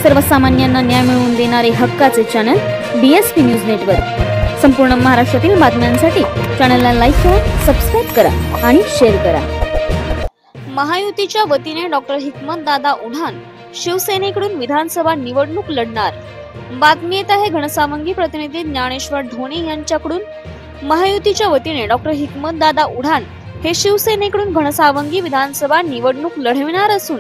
सर्वसामान्यांना न्याय मिळवून देणारे हक्काचे चॅनल BSP न्यूज नेटवर्क। संपूर्ण महाराष्ट्रातील बातम्यांसाठी चॅनलला लाईक करा, सबस्क्राइब करा आणि शेअर करा। महायुतीच्या वतीने डॉक्टर हिकमतदादा उढाण शिवसेनेकडून विधानसभा निवडणूक लढणार। बातमी येत आहे घनसावंगी प्रतिनिधी ज्ञानेश्वर ढोणे यांच्याकडून। महायुतीच्या वतीने डॉक्टर हिकमतदादा उढाण हे शिवसेनेकडून घनसावंगी विधानसभा निवडणूक लढविणार असून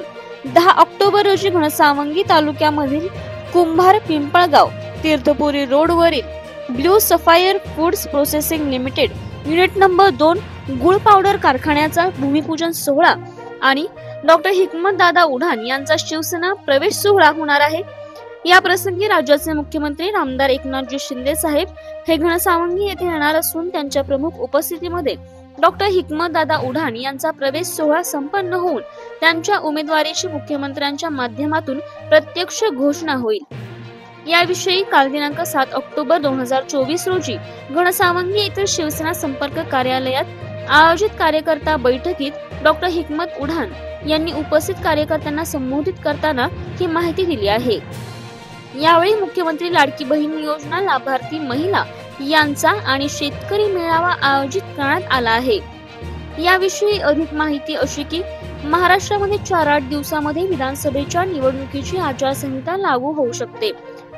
10 ऑक्टोबर रोजी घनसावंगी तालुक्यामधील कुंभार पिंपळगाव तीर्थपुरी रोडवरील blue sapphire foods processing limited unit number 2 गुळ पावडर कारखान्याचा भूमिपूजन सोहळा आणि डॉक्टर हिकमतदादा उढाण यांचा शिवसेना प्रवेश सोहळा होणार आहे। या प्रसंगी राज्याचे मुख्यमंत्री आमदार एकनाथजी शिंदे साहेब हे घनसावंगी येथे येणार असून त्यांच्या प्रमुख उपस्थितीमध्ये डॉक्टर हिकमतदादा उढाण यांचा प्रवेश सोहळा संपन्न होऊन त्यांच्या उमेदवारीची मुख्यमंत्र्यांच्या माध्यमातून प्रत्यक्ष घोषणा होईल। याविषयी काल दिनांक 7 ऑक्टोबर 2024 रोजी घनसावंगी येथील शिवसेना संपर्क कार्यालयात आयोजित कार्यकर्ता बैठकीत डॉक्टर हिकमत उढाण यांनी उपस्थित कार्यकर्त्यांना संबोधित करताना ही माहिती दिली आहे। यावेळी मुख्यमंत्री लाडकी बहीण योजना लाभार्थी महिला यांचा आणि शेतकरी मेळावा आयोजित करण्यात आला आहे। याविषयी अधिक माहिती अशी की महाराष्ट्रामध्ये 4-8 दिवसांमध्ये विधानसभेच्या निवडणुकीची आचारसंहिता लागू होऊ शकते।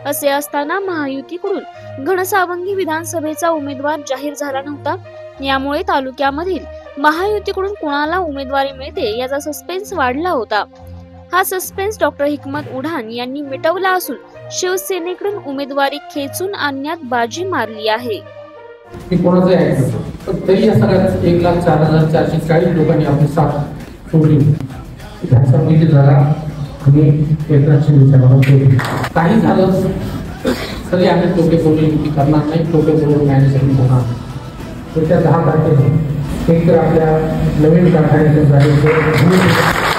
असे असताना महायुतीकडून घनसावंगी विधानसभेचा उमेदवार जाहीर झाला नव्हता। यामुळे तालुक्यामधील महायुतीकडून कोणाला उमेदवारी मिळते याचा सस्पेन्स वाढला होता। हा सस्पेन्स डॉक्टर हिकमत उढाण यांनी मिटवला असून शिवसेनेकडून उमेदवारी खेचून आणण्यात बाजी मारली आहे। तरी या सगळ्यात 1,04,440 लोकांनी आपली साथ सोडली। विधानसभेची जागा आम्ही एकनाथ शिंदेच्या सोडली। काही झालं तरी आम्ही टोके बोलणी करणार नाही, टोके बोलून मॅनेजमेंट होणार। तर त्या 10 तारखेला एक तर आपल्या नवीन कारखान्याच्या जागेवर